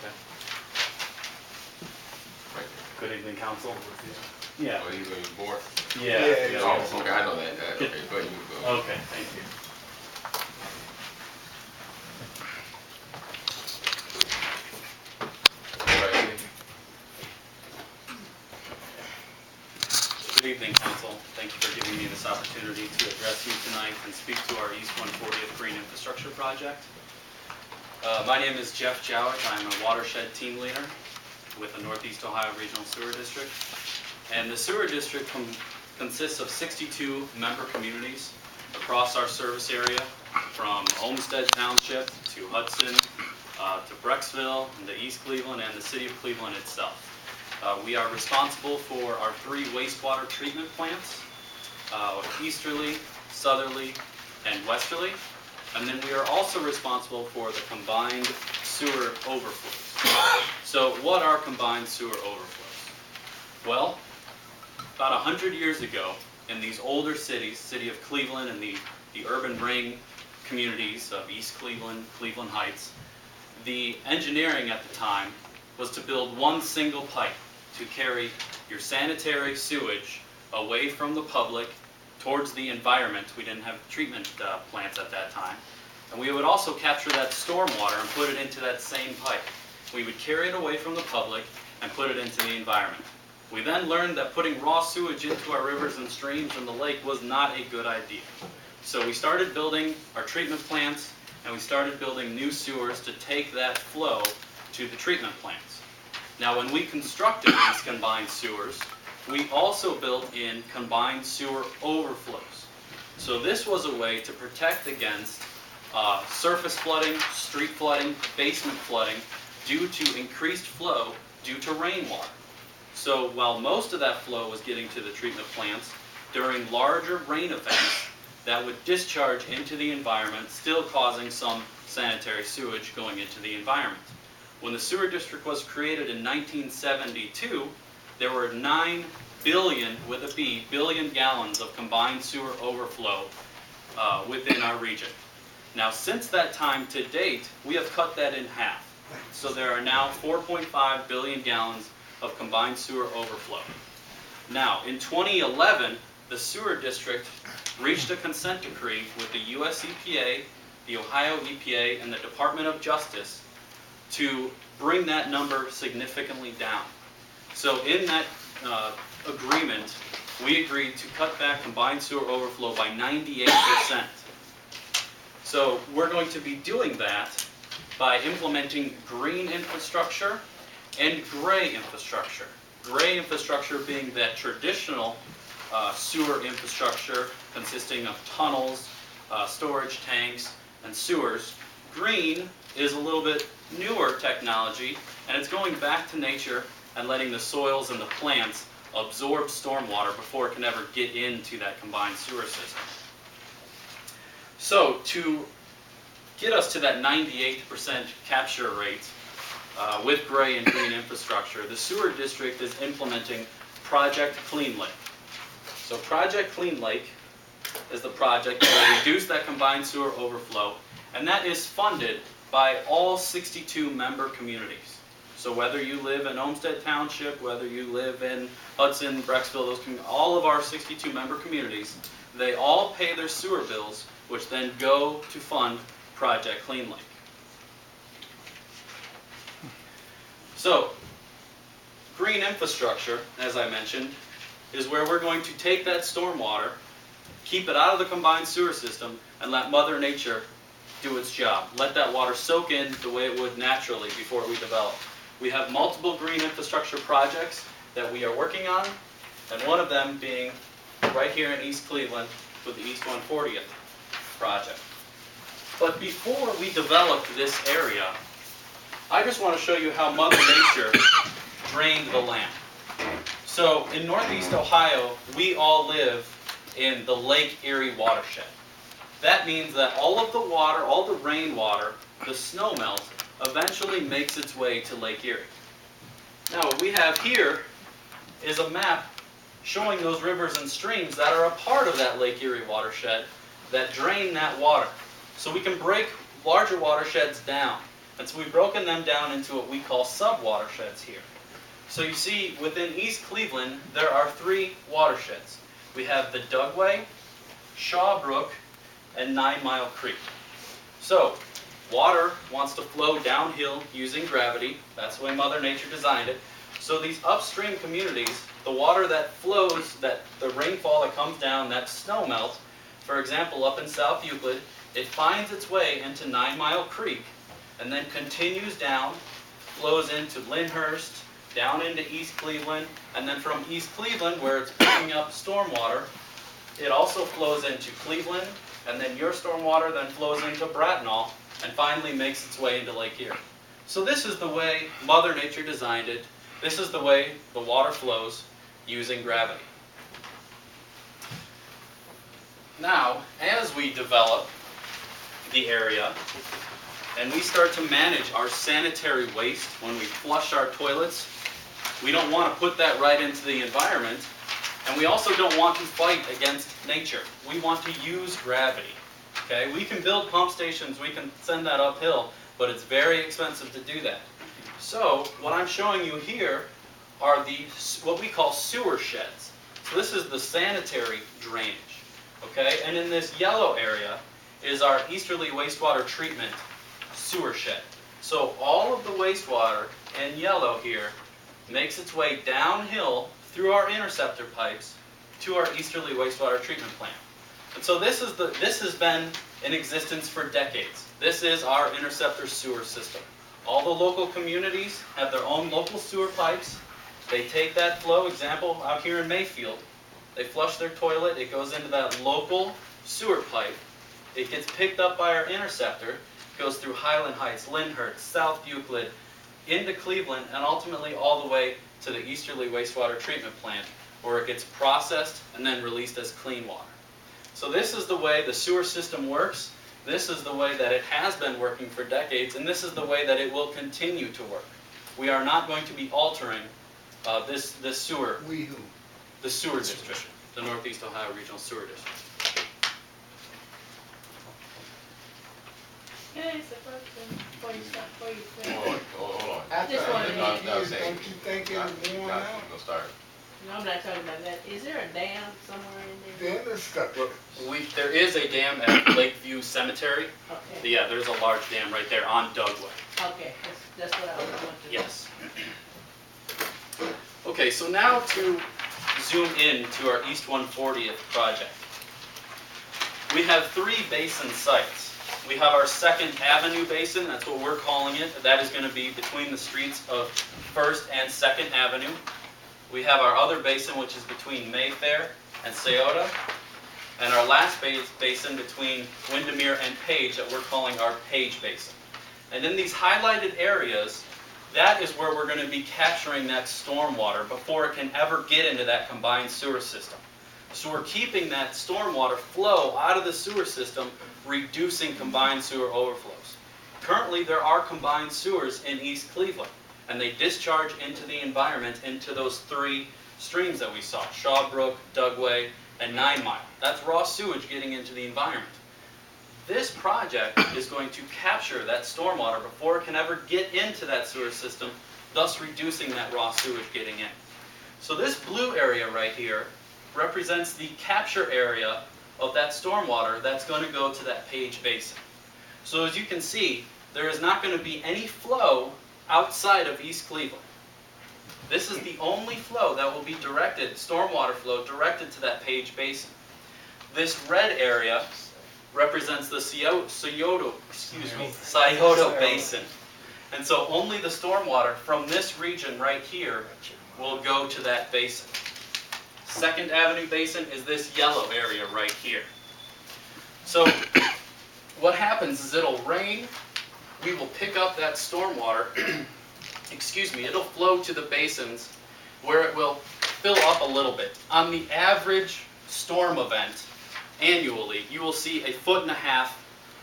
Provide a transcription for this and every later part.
Okay. Right. Good evening, council. Oh, Yeah. he's on your board? Yeah. Oh, okay, I know that. Okay, go ahead, you can go. Okay, thank you. Right. Good evening, council. Thank you for giving me this opportunity to address you tonight and speak to our East 140th Green Infrastructure Project. My name is Jeff Jowick. I'm a watershed team leader with the Northeast Ohio Regional Sewer District. And the sewer district consists of 62 member communities across our service area, from Olmsted Township to Hudson, to Brecksville, and to East Cleveland, and the city of Cleveland itself. We are responsible for our 3 wastewater treatment plants, easterly, southerly, and westerly. And then we are also responsible for the combined sewer overflows. So what are combined sewer overflows? Well, about 100 years ago, in these older cities, city of Cleveland and the urban ring communities of East Cleveland, Cleveland Heights, the engineering at the time was to build one single pipe to carry your sanitary sewage away from the public towards the environment. We didn't have treatment plants at that time. And we would also capture that stormwater and put it into that same pipe. We would carry it away from the public and put it into the environment. We then learned that putting raw sewage into our rivers and streams and the lake was not a good idea. So we started building our treatment plants, and we started building new sewers to take that flow to the treatment plants. Now, when we constructed these combined sewers, we also built in combined sewer overflows. So this was a way to protect against surface flooding, street flooding, basement flooding due to increased flow due to rainwater. So while most of that flow was getting to the treatment plants, during larger rain events, that would discharge into the environment, still causing some sanitary sewage going into the environment. When the sewer district was created in 1972, there were 9 billion, with a B, billion gallons of combined sewer overflow within our region. Now, since that time to date, we have cut that in half. So there are now 4.5 billion gallons of combined sewer overflow. Now, in 2011, the sewer district reached a consent decree with the U.S. EPA, the Ohio EPA, and the Department of Justice to bring that number significantly down. So in that agreement, we agreed to cut back combined sewer overflow by 98%. So we're going to be doing that by implementing green infrastructure and gray infrastructure. Gray infrastructure being that traditional sewer infrastructure consisting of tunnels, storage tanks, and sewers. Green is a little bit newer technology, and it's going back to nature and letting the soils and the plants absorb stormwater before it can ever get into that combined sewer system. So to get us to that 98% capture rate with gray and green infrastructure, the sewer district is implementing Project Clean Lake. So Project Clean Lake is the project that will reduce that combined sewer overflow, and that is funded by all 62 member communities. So whether you live in Olmsted Township, whether you live in Hudson, Brecksville, all of our 62 member communities, they all pay their sewer bills, which then go to fund Project Clean Lake. So, green infrastructure, as I mentioned, is where we're going to take that stormwater, keep it out of the combined sewer system, and let Mother Nature do its job. Let that water soak in the way it would naturally before we develop. We have multiple green infrastructure projects that we are working on, and one of them being right here in East Cleveland with the East 140th project. But before we developed this area, I just want to show you how Mother Nature drained the land. So in Northeast Ohio, we all live in the Lake Erie watershed. That means that all of the water, all the rainwater, the snow melt, eventually makes its way to Lake Erie. Now what we have here is a map showing those rivers and streams that are a part of that Lake Erie watershed that drain that water. So we can break larger watersheds down And so we've broken them down into what we call sub-watersheds here. So you see, within East Cleveland, there are 3 watersheds. We have the Dugway, Shaw Brook, and 9 Mile Creek. So, water wants to flow downhill using gravity. That's the way Mother Nature designed it. So these upstream communities, the water that flows, the rainfall that comes down, that snow melt, for example, up in South Euclid, it finds its way into 9 Mile Creek and then continues down, flows into Lyndhurst, down into East Cleveland, and then from East Cleveland, where it's picking up stormwater, it also flows into Cleveland, and then your stormwater then flows into Bracknell, and finally makes its way into Lake Erie. So this is the way Mother Nature designed it. This is the way the water flows using gravity. Now, as we develop the area, and we start to manage our sanitary waste when we flush our toilets, we don't want to put that right into the environment, and we also don't want to fight against nature. We want to use gravity. Okay? We can build pump stations, we can send that uphill, but it's very expensive to do that. So what I'm showing you here are what we call sewer sheds. So this is the sanitary drainage. Okay? And in this yellow area is our easterly wastewater treatment sewer shed. So all of the wastewater in yellow here makes its way downhill through our interceptor pipes to our easterly wastewater treatment plant. And so this has been in existence for decades. This is our interceptor sewer system. All the local communities have their own local sewer pipes. They take that flow, example out here in Mayfield, they flush their toilet, it goes into that local sewer pipe, it gets picked up by our interceptor, goes through Highland Heights, Lyndhurst, South Euclid, into Cleveland, and ultimately all the way to the easterly wastewater treatment plant, where it gets processed and then released as clean water. So this is the way the sewer system works. This is the way that it has been working for decades, and this is the way that it will continue to work. We are not going to be altering this sewer. We who? The sewer district, the Northeast Ohio Regional Sewer District. Can I ask a question before you start, before you finish? Hold on. After Just wanted to all know. these years, don't you think it was worn out? Go start. No, I'm not talking about that. Is there a dam somewhere in there? Then it's stuck. There is a dam at Lakeview Cemetery. Okay, Yeah, there's a large dam right there on Dugway. okay, that's what I was wanting to know. Yes. Okay, so now to zoom in to our East 140th project. We have 3 basin sites. We have our 2nd Avenue Basin, that's what we're calling it. That is going to be between the streets of 1st and 2nd Avenue. We have our other basin, which is between Mayfair and Scioto. And our last basin between Windermere and Page that we're calling our Page Basin. And in these highlighted areas, that is where we're going to be capturing that stormwater before it can ever get into that combined sewer system. So we're keeping that stormwater flow out of the sewer system, reducing combined sewer overflows. Currently, there are combined sewers in East Cleveland, and they discharge into the environment into those 3 streams that we saw, Shaw Brook, Dugway, and 9 Mile. That's raw sewage getting into the environment. This project is going to capture that stormwater before it can ever get into that sewer system, thus reducing that raw sewage getting in. So this blue area right here represents the capture area of that stormwater that's going to go to that Page Basin. So as you can see, there is not going to be any flow outside of East Cleveland. This is the only flow that will be directed, stormwater flow, directed to that Page Basin. This red area represents the Scioto Basin. And so only the stormwater from this region right here will go to that basin. 2nd Avenue Basin is this yellow area right here. So what happens is it'll rain, we will pick up that stormwater, it'll flow to the basins where it will fill up a little bit. On the average storm event, annually, you will see 1.5 foot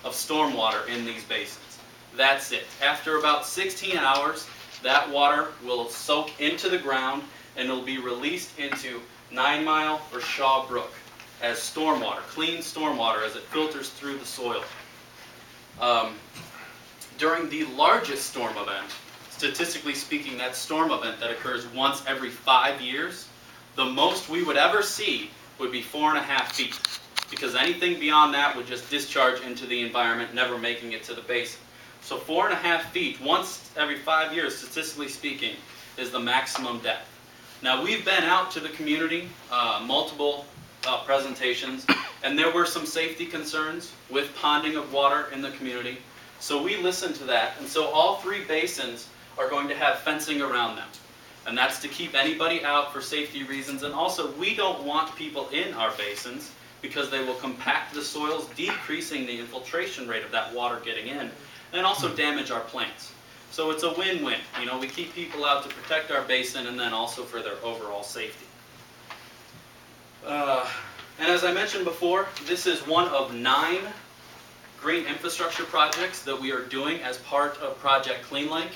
of stormwater in these basins. That's it. After about 16 hours, that water will soak into the ground and it'll be released into 9 Mile or Shaw Brook as stormwater, clean stormwater as it filters through the soil. during the largest storm event, statistically speaking, that storm event that occurs once every 5 years, the most we would ever see would be 4.5 feet, because anything beyond that would just discharge into the environment, never making it to the basin. So 4.5 feet, once every 5 years, statistically speaking, is the maximum depth. Now, we've been out to the community, multiple presentations, and there were some safety concerns with ponding of water in the community. So we listened to that, and so all 3 basins are going to have fencing around them. And that's to keep anybody out for safety reasons, and also we don't want people in our basins because they will compact the soils, decreasing the infiltration rate of that water getting in, and also damage our plants. So it's a win-win. You know, we keep people out to protect our basin and then also for their overall safety. And as I mentioned before, this is one of 9 green infrastructure projects that we are doing as part of Project Clean Lake.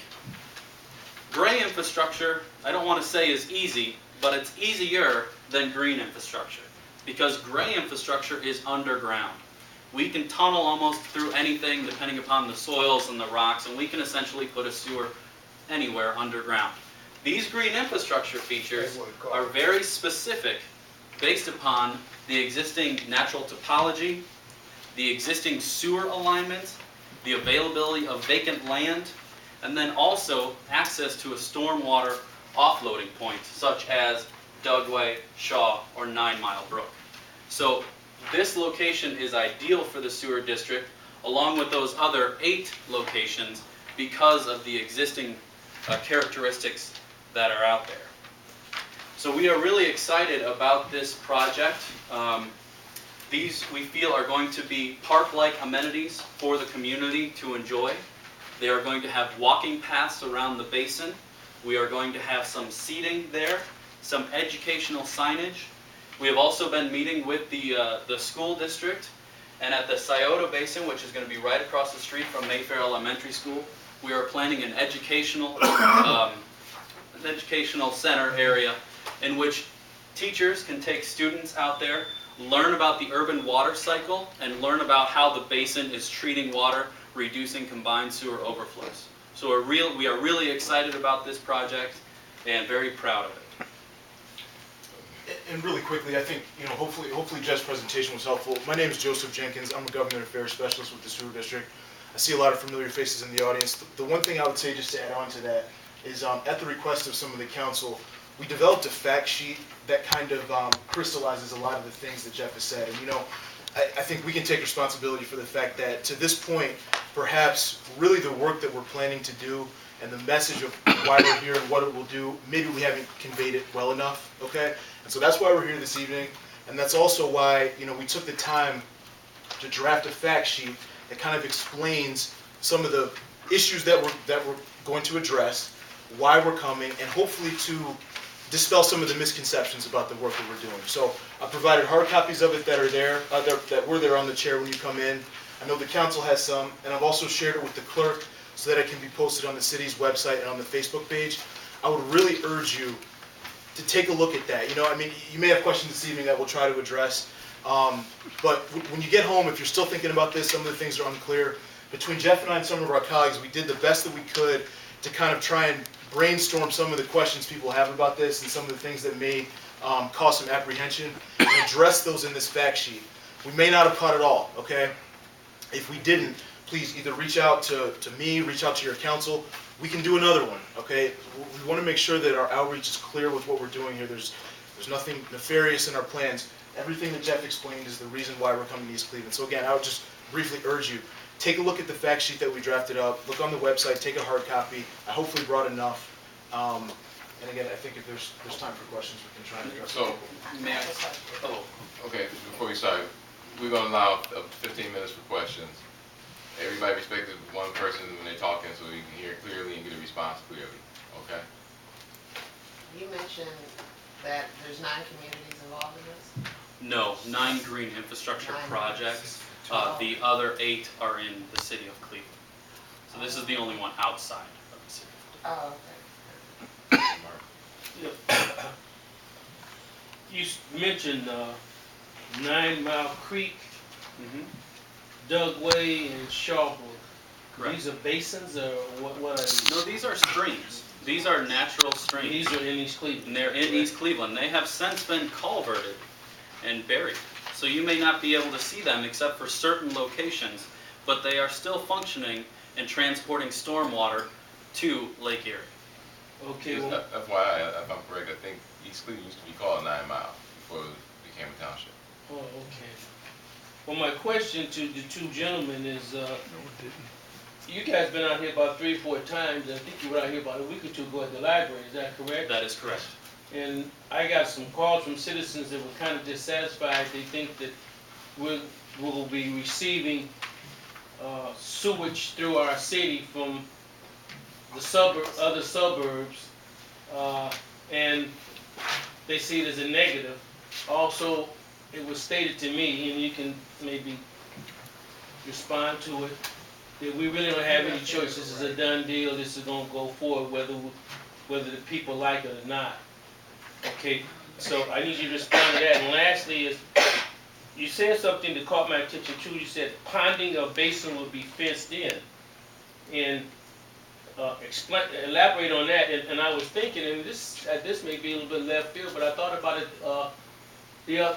Gray infrastructure, I don't want to say is easy, but it's easier than green infrastructure, because gray infrastructure is underground. We can tunnel almost through anything depending upon the soils and the rocks, and we can essentially put a sewer anywhere underground. These green infrastructure features are very specific based upon the existing natural topology, the existing sewer alignment, the availability of vacant land, and then also access to a stormwater offloading point, such as Dugway, Shaw, or 9 Mile Brook. So this location is ideal for the sewer district, along with those other 8 locations, because of the existing characteristics that are out there. So we are really excited about this project. These, we feel, are going to be park-like amenities for the community to enjoy. They are going to have walking paths around the basin. We are going to have some seating there, some educational signage. We have also been meeting with the school district, and at the Scioto Basin, which is going to be right across the street from Mayfair Elementary School, we are planning an educational center area in which teachers can take students out there, learn about the urban water cycle, and learn about how the basin is treating water, reducing combined sewer overflows. So we are really excited about this project and very proud of it. And really quickly, I think, hopefully Jeff's presentation was helpful. My name is Joseph Jenkins. I'm a government affairs specialist with the sewer district. I see a lot of familiar faces in the audience. The one thing I would say, just to add on to that, is at the request of some of the council, we developed a fact sheet that kind of crystallizes a lot of the things that Jeff has said. And I think we can take responsibility for the fact that to this point, perhaps really the work that we're planning to do and the message of why we're here and what it will do, maybe we haven't conveyed it well enough, okay? And so that's why we're here this evening, and that's also why, we took the time to draft a fact sheet that kind of explains some of the issues that we're going to address, why we're coming, and hopefully to dispel some of the misconceptions about the work that we're doing. So I provided hard copies of it that are there, that were there on the chair when you come in. I know the council has some, and I've also shared it with the clerk so that it can be posted on the city's website and on the Facebook page. I would really urge you to take a look at that. You may have questions this evening that we'll try to address, but when you get home, if you're still thinking about this, some of the things are unclear. Between Jeff and I and some of our colleagues, we did the best that we could to kind of try and brainstorm some of the questions people have about this and some of the things that may cause some apprehension, and address those in this fact sheet. We may not have caught it all, okay? If we didn't, please either reach out to me, reach out to your council. We can do another one, okay? We want to make sure that our outreach is clear with what we're doing here. There's nothing nefarious in our plans. Everything that Jeff explained is the reason why we're coming to East Cleveland. So again, I would just briefly urge you, take a look at the fact sheet that we drafted up, look on the website, take a hard copy. I hopefully brought enough. And again, I think if there's time for questions, we can try and address So, May I? Oh, okay, before we start, we're gonna allow up to 15 minutes for questions. Everybody respect one person when they're talking so you can hear clearly and get a response clearly, okay? You mentioned that there's 9 communities involved in this? no, 9 green infrastructure 9. projects. The other 8 are in the city of Cleveland. So this is the only one outside of the city. Oh, okay. You mentioned 9 Mile Creek, Mm-hmm. Dugway, and Shawbrook. Correct. These are basins or what are these? No, these are streams. These are natural streams. These are in East Cleveland. And they're in East Cleveland. They have since been culverted and buried. So you may not be able to see them except for certain locations, but they are still functioning and transporting stormwater to Lake Erie. Okay, Just well, FYI, if I'm correct, I think East Cleveland used to be called 9 Mile before it became a township. oh, okay. Well, my question to the two gentlemen is, you guys been out here about 3 or 4 times, and I think you were out here about a week or two ago at the library, is that correct? That is correct. And I got some calls from citizens that were kind of dissatisfied. They think that we'll be receiving sewage through our city from the other suburbs, and they see it as a negative. Also, it was stated to me, and you can maybe respond to it, that we really don't have any choice. This is a done deal. This is going to go forward whether the people like it or not. Okay, so I need you to respond to that. And lastly is, you said something that caught my attention too. You said ponding or basin will be fenced in. And elaborate on that. And I was thinking, and this may be a little bit left field, but I thought about it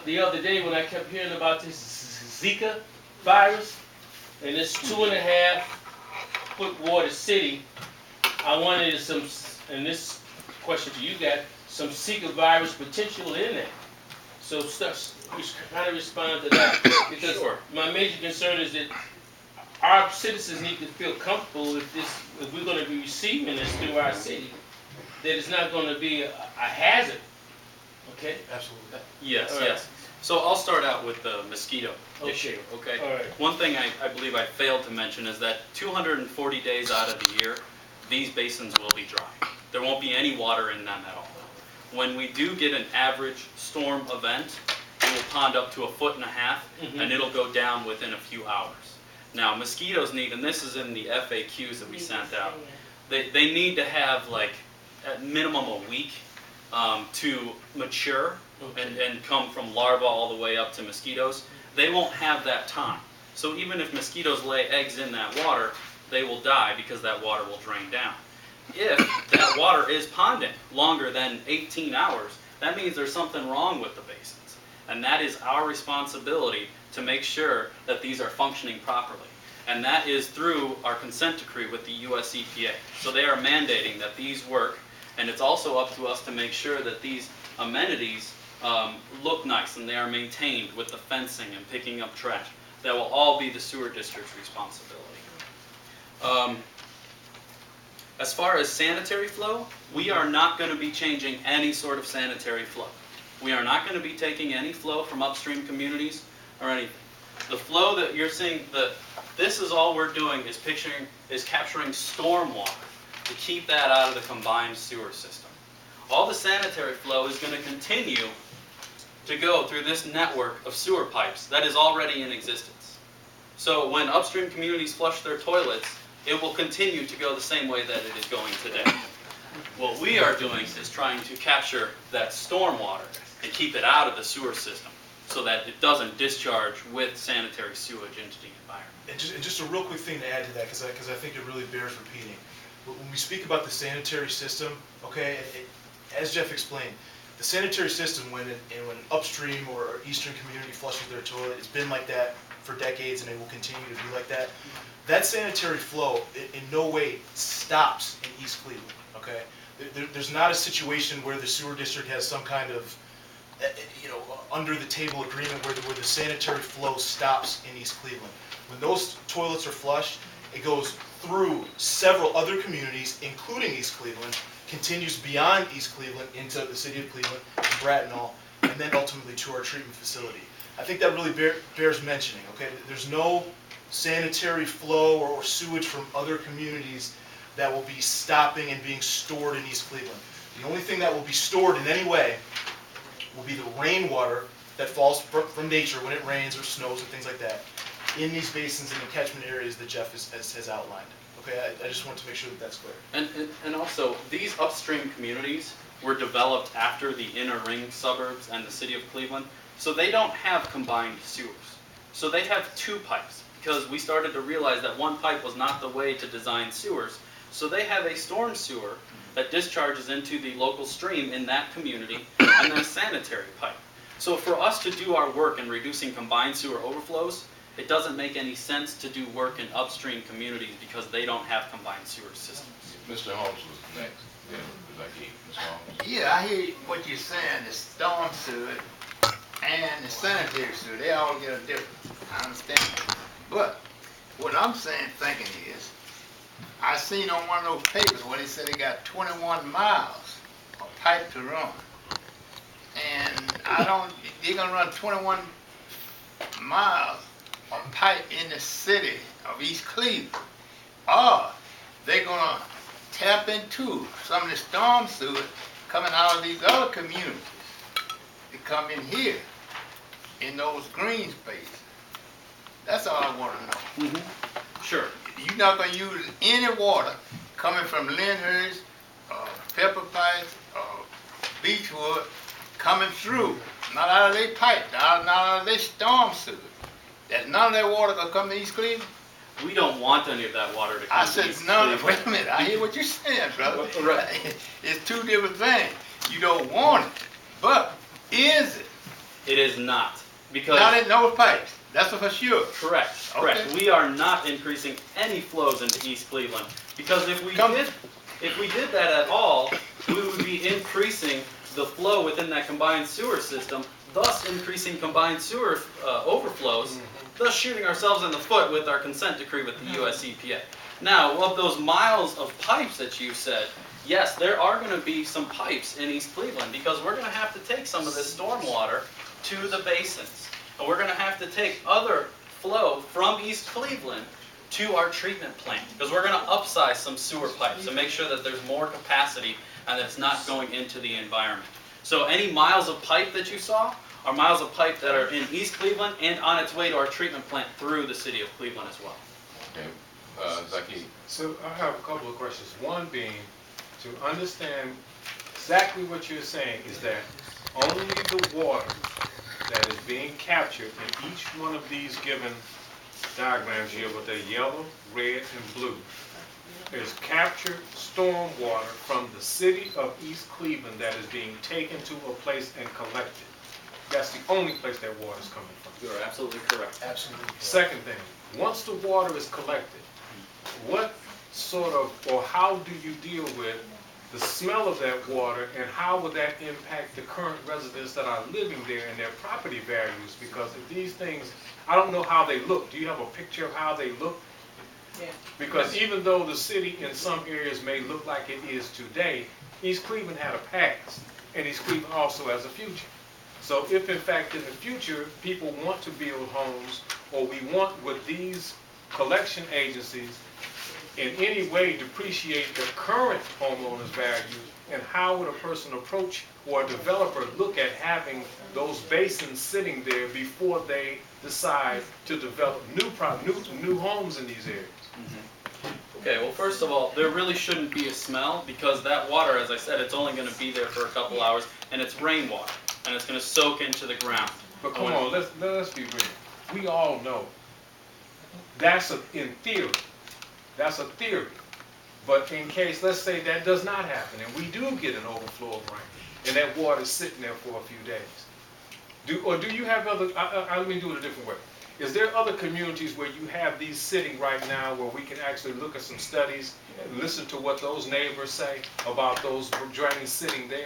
the other day when I kept hearing about this Zika virus, and this 2.5 foot water city. I wanted and this question to you guys, some Zika virus potential in that. So kind of respond to that, because Sure. my major concern is that our citizens need to feel comfortable if we're going to be receiving this through our city, that it's not going to be a hazard. Okay? Absolutely. Yes, All right. yes. So I'll start out with the mosquito Okay. issue, okay? All right. One thing I believe I failed to mention is that 240 days out of the year, these basins will be dry. There won't be any water in them at all. When we do get an average storm event, it will pond up to 1.5 foot, Mhm. and it'll go down within a few hours. Now, mosquitoes need, and this is in the FAQs that we sent out, they need to have like at minimum a week to mature and come from larva all the way up to mosquitoes. They won't have that time. So even if mosquitoes lay eggs in that water, they will die because that water will drain down. If that water is ponding longer than 18 hours, that means there's something wrong with the basins. And that is our responsibility to make sure that these are functioning properly. And that is through our consent decree with the U.S. EPA. So they are mandating that these work, and it's also up to us to make sure that these amenities look nice and they are maintained with the fencing and picking up trash. That will all be the sewer district's responsibility. As far as sanitary flow, we are not going to be changing any sort of sanitary flow. We are not going to be taking any flow from upstream communities or anything. The flow that you're seeing, this is all we're doing is capturing storm water to keep that out of the combined sewer system. All the sanitary flow is going to continue to go through this network of sewer pipes that is already in existence. So when upstream communities flush their toilets, it will continue to go the same way that it is going today. What we are doing is trying to capture that storm water and keep it out of the sewer system so that it doesn't discharge with sanitary sewage into the environment. And just a real quick thing to add to that, because I think it really bears repeating. When we speak about the sanitary system, okay, as Jeff explained, the sanitary system, when upstream or eastern community flushes their toilet, it's been like that for decades and it will continue to be like that. That sanitary flow in no way stops in East Cleveland, okay? There's not a situation where the sewer district has some kind of, under the table agreement where the sanitary flow stops in East Cleveland. When those toilets are flushed, it goes through several other communities, including East Cleveland, continues beyond East Cleveland into the city of Cleveland, and Brattonall, and then ultimately to our treatment facility. I think that really bears mentioning, okay? There's no sanitary flow or sewage from other communities that will be stopping and being stored in East Cleveland. The only thing that will be stored in any way will be the rainwater that falls from nature when it rains or snows and things like that in these basins in the catchment areas that Jeff has outlined. Okay, I just want to make sure that that's clear. And also, these upstream communities were developed after the inner ring suburbs and the city of Cleveland, so they don't have combined sewers. So they have two pipes. because we started to realize that one pipe was not the way to design sewers. So they have a storm sewer that discharges into the local stream in that community, and then a sanitary pipe. So for us to do our work in reducing combined sewer overflows, it doesn't make any sense to do work in upstream communities because they don't have combined sewer systems. Mr. Holmes was next. Yeah, Mr. Holmes. Yeah, I hear what you're saying, the storm sewer and the sanitary sewer, they all get a difference. I understand. But what I'm saying, thinking is, I seen on one of those papers where they said they got 21 miles of pipe to run. And they're gonna run 21 miles of pipe in the city of East Cleveland. Or they're gonna tap into some of the storm sewer coming out of these other communities to come in here in those green spaces. That's all I want to know. Sure. You're not going to use any water coming from Lyndhurst, Pepper Pipes, Beechwood, coming through. Not out of their pipe, not out of their storm sewer. There's none of that water going to come to East Cleveland? We don't want any of that water to come I to said East none. Cleveland. Wait a minute. I hear what you're saying, brother. Right. It's two different things. You don't want it. But is it? It is not. Because Not in those pipes. That's for sure. correct. Okay. We are not increasing any flows into East Cleveland. Because if we did that at all, we would be increasing the flow within that combined sewer system, thus increasing combined sewer overflows, thus shooting ourselves in the foot with our consent decree with the U.S. EPA. Now, of those miles of pipes that you said, yes, there are going to be some pipes in East Cleveland because we're going to have to take some of this storm water to the basins. And we're going to have to take other flow from East Cleveland to our treatment plant because we're going to upsize some sewer pipes to make sure that there's more capacity and that it's not going into the environment. So any miles of pipe that you saw are miles of pipe that are in East Cleveland and on its way to our treatment plant through the city of Cleveland as well. Okay. Zaki. So I have a couple of questions. One being, to understand exactly what you're saying is that only the water that is being captured in each one of these given diagrams here with the yellow, red, and blue is captured storm water from the city of East Cleveland that is being taken to a place and collected. That's the only place that water is coming from. You are absolutely correct. Absolutely. Second thing, once the water is collected, what sort of, or how do you deal with the smell of that water, and how would that impact the current residents that are living there and their property values? Because if these things, I don't know how they look. Do you have a picture of how they look? Yeah. Because even though the city in some areas may look like it is today, East Cleveland had a past, and East Cleveland also has a future. So if in fact in the future people want to build homes, or we want with these collection agencies in any way depreciate the current homeowners' values, and how would a person approach, or a developer look at having those basins sitting there before they decide to develop new homes in these areas? Okay, well, first of all, there really shouldn't be a smell because that water, as I said, it's only going to be there for a couple hours, and it's rainwater, and it's going to soak into the ground. But come on, let's be real. We all know that's in theory. That's a theory. But in case, let's say that does not happen, and we do get an overflow of rain, and that water is sitting there for a few days. Do you have other, let me do it a different way. Is there other communities where you have these sitting right now where we can actually look at some studies and listen to what those neighbors say about those drains sitting there?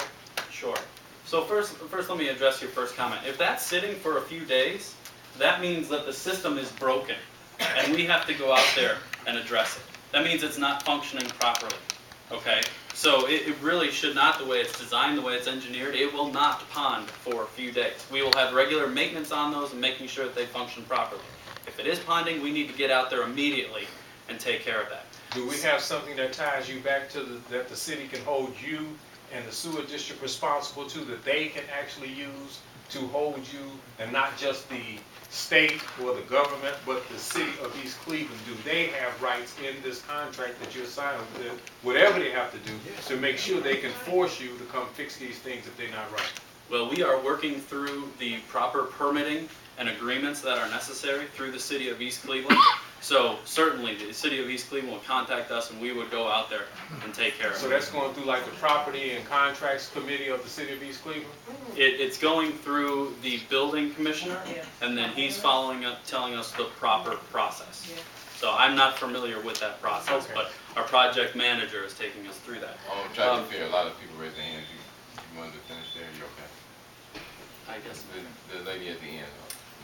Sure. So first let me address your first comment. If that's sitting for a few days, that means that the system is broken, and we have to go out there and address it. That means it's not functioning properly, okay? So it really should not, the way it's designed, the way it's engineered, it will not pond for a few days. We will have regular maintenance on those and making sure that they function properly. If it is ponding, we need to get out there immediately and take care of that. Do we have something that ties you back to that the city can hold you and the sewer district responsible to, that they can actually use to hold you, and not just the state or the government, but the city of East Cleveland? Do they have rights in this contract that you're signing with them, whatever they have to do, to make sure they can force you to come fix these things if they're not right? Well, we are working through the proper permitting and agreements that are necessary through the city of East Cleveland. So certainly the city of East Cleveland will contact us and we would go out there and take care of it. So that's going through like the property and contracts committee of the city of East Cleveland? It's going through the building commissioner, and then he's following up, telling us the proper process. So I'm not familiar with that process, Okay. but our project manager is taking us through that. I'm trying to be fair, a lot of people raise their hands. You wanted to finish there, you okay? I guess. The lady at the end.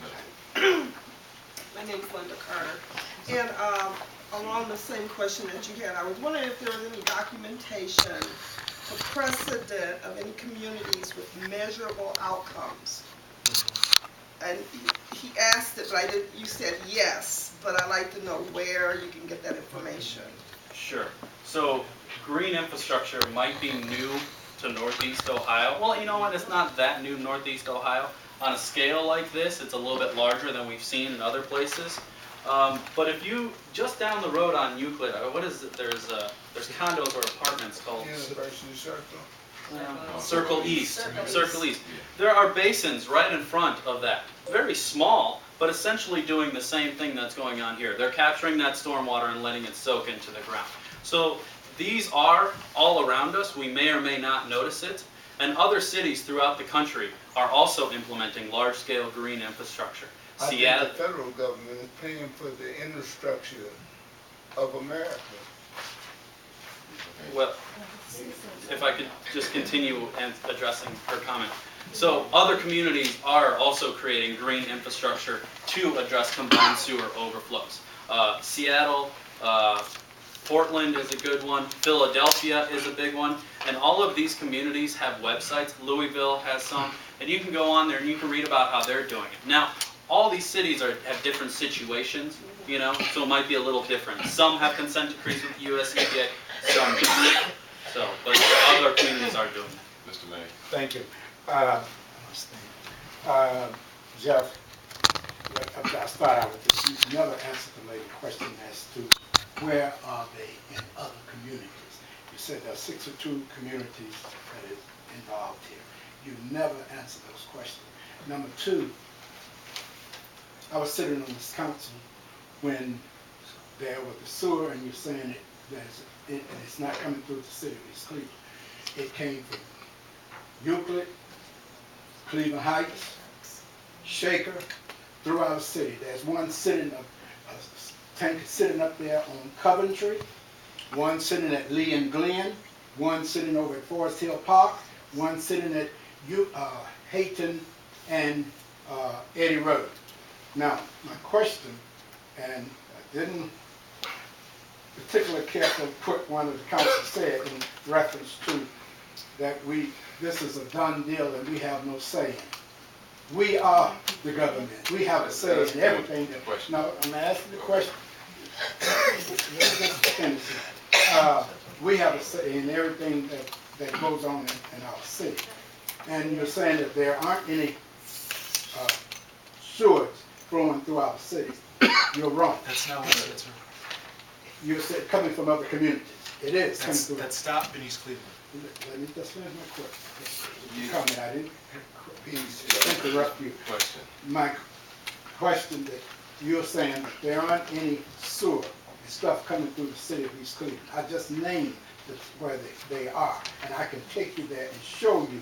No. My name is Linda Carter. And along the same question that you had, I was wondering if there was any documentation or precedent of any communities with measurable outcomes. And he asked it, but you said yes, but I'd like to know where you can get that information. Sure. So green infrastructure might be new to Northeast Ohio. Well, you know what? It's not that new to Northeast Ohio. On a scale like this, it's a little bit larger than we've seen in other places. But if you, just down the road on Euclid, what is it? There's condos or apartments called University Circle. Circle East. Circle East. There are basins right in front of that. Very small, but essentially doing the same thing that's going on here. They're capturing that stormwater and letting it soak into the ground. So these are all around us. We may or may not notice it. And other cities throughout the country are also implementing large-scale green infrastructure. I think Seattle, the federal government is paying for the infrastructure of America. well, if I could just continue addressing her comment. So other communities are also creating green infrastructure to address combined sewer overflows. Seattle, Portland is a good one. Philadelphia is a big one. And all of these communities have websites. Louisville has some. And you can go on there and you can read about how they're doing it. Now, all these cities have different situations, you know, so it might be a little different. Some have consent decrees with the U.S. EPA, some don't. So, but other communities are doing that. Mr. Mayor. Thank you. Jeff, I'll start out with this. You never answered the lady question as to where are they in other communities. You said there are 62 communities that is involved here. You never answered those questions. Number two, I was sitting on this council when there was the sewer, and you're saying it's not coming through the city of East Cleveland. It came from Euclid, Cleveland Heights, Shaker, throughout the city. There's one sitting, a tank sitting up there on Coventry, one sitting at Lee and Glen, one sitting over at Forest Hill Park, one sitting at Hayton and Eddie Road. Now, my question, and I didn't particularly care to put one of the council said in reference to that this is a done deal and we have no say in it. We are the government. We have a say in everything. No, I'm asking the question. We have a say in everything that goes on in our city. And you're saying that there aren't any sewage flowing through our cities. You're wrong. That's not what I said, sir. You said coming from other communities. It is coming through. That's stopped in East Cleveland. Let me just finish my question. You comment, I didn't interrupt you. Question. My question that you're saying that there aren't any sewer stuff coming through the city of East Cleveland. I just named where they are, and I can take you there and show you.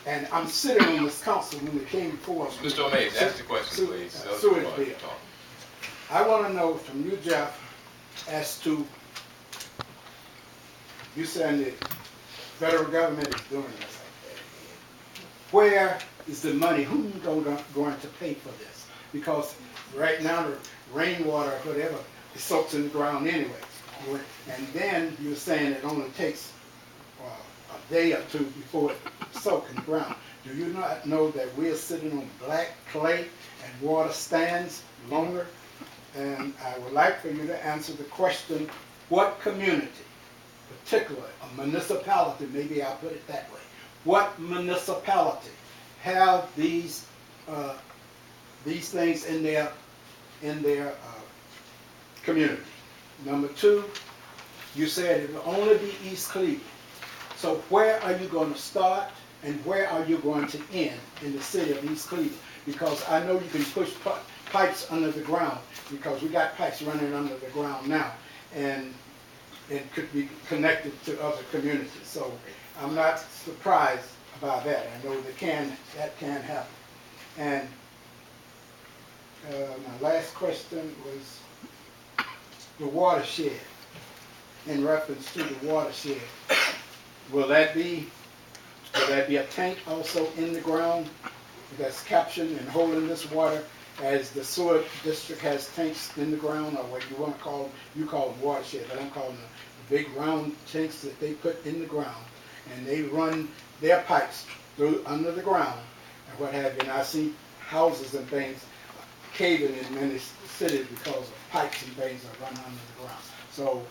And I'm sitting on this council when they came before us. Mr. O'Mays, ask the question, please. Sewage bill. I want to know from you, Jeff, as to, you saying the federal government is doing this. Where is the money? Who's going to pay for this? Because right now the rainwater or whatever, it soaks in the ground anyway. And then you're saying it only takes a day or two before it soaks in the ground. Do you not know that we're sitting on black clay and water stands longer? And I would like for you to answer the question, what community, particularly a municipality, maybe I'll put it that way, what municipality have these things in their community? Number two, you said it will only be East Cleveland. So where are you going to start and where are you going to end in the city of East Cleveland? Because I know you can push pipes under the ground, because we got pipes running under the ground now, and it could be connected to other communities. So I'm not surprised about that. I know that can happen. And my last question was the watershed. In reference to the watershed, will that be a tank also in the ground that's capturing and holding this water, as the sewer district has tanks in the ground, or what you want to call them? You call them watershed, but I'm calling them the big round tanks that they put in the ground, and they run their pipes through under the ground and what have you. And I see houses and things caving in many cities because of pipes and things that run under the ground. So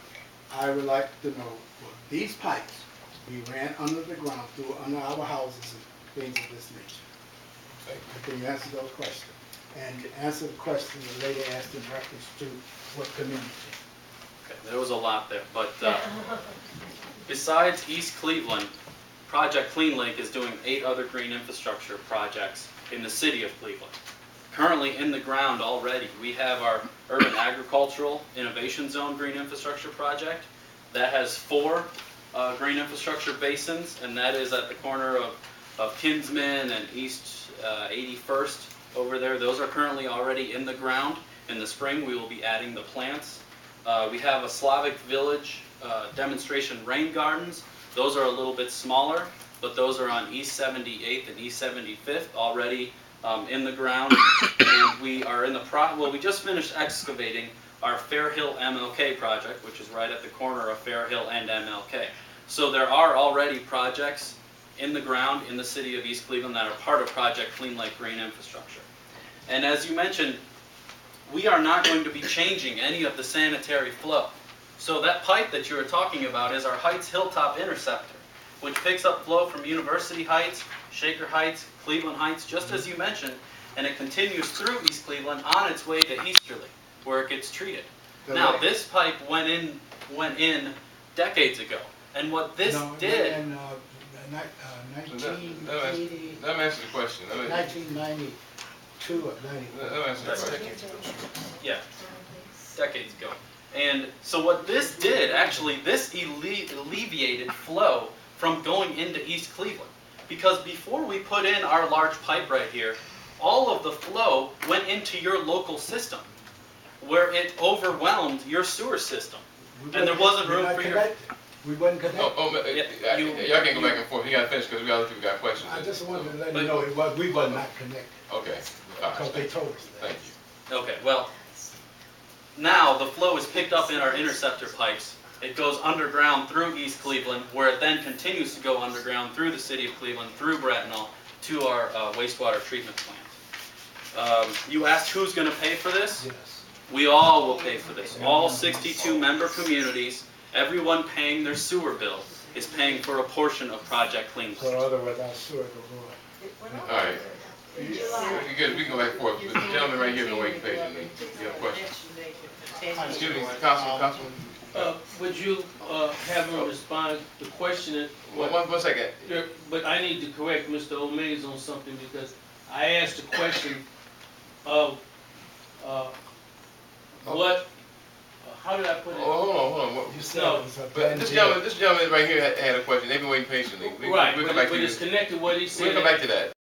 I would like to know, will these pipes be ran under the ground through under our houses and things of this nature? Can you answer those questions? And answer the question the lady asked in reference to what community? Okay, there was a lot there, but besides East Cleveland, Project Clean Lake is doing 8 other green infrastructure projects in the city of Cleveland. Currently in the ground already, we have our Urban Agricultural Innovation Zone Green Infrastructure Project. That has 4 green infrastructure basins, and that is at the corner of Kinsman and East 81st over there. Those are currently already in the ground. In the spring, we will be adding the plants. We have a Slavic Village demonstration rain gardens. Those are a little bit smaller, but those are on East 78th and East 75th already in the ground. And we are in the we just finished excavating our Fair Hill MLK project, which is right at the corner of Fair Hill and MLK. So there are already projects in the ground in the city of East Cleveland that are part of Project Clean Lake Green Infrastructure. And as you mentioned, we are not going to be changing any of the sanitary flow. So that pipe that you were talking about is our Heights Hilltop Interceptor, which picks up flow from University Heights, Shaker Heights, Cleveland Heights, just as you mentioned, and it continues through East Cleveland on its way to Easterly, where it gets treated. Now, this pipe went in decades ago, and what this did... In 1980, Let me answer the question. 1992 or 90. Let me answer the question. Yeah, decades ago. And so what this did, actually, this alleviated flow from going into East Cleveland. Because before we put in our large pipe right here, all of the flow went into your local system, where it overwhelmed your sewer system. And there wasn't room for your... We wasn't connected. Y'all can go back and forth. You got to finish because we got other people got questions. I just wanted to let you know we were not connected. Okay. Because they told us that. Thank you. Okay, well, now the flow is picked up in our interceptor pipes. It goes underground through East Cleveland, where it then continues to go underground through the city of Cleveland, through Brattonall, to our wastewater treatment plant. You asked who's going to pay for this? Yes. We all will pay for this. All 62 member communities, everyone paying their sewer bill, is paying for a portion of Project Clean Lake. So in other words, our sewer will go up. All right. Good. We can go back and forth. The gentleman right here been waiting patiently. You have a question? Excuse me, Councilman. Would you have him respond to the question? One second. But I need to correct Mr. O'Mays on something, because I asked a question of what. How did I put it? Hold on. You said No, it was a But this gentleman right here had a question. They've been waiting patiently. Right, We'll come but back to it's connected to what he said. We'll come back to that.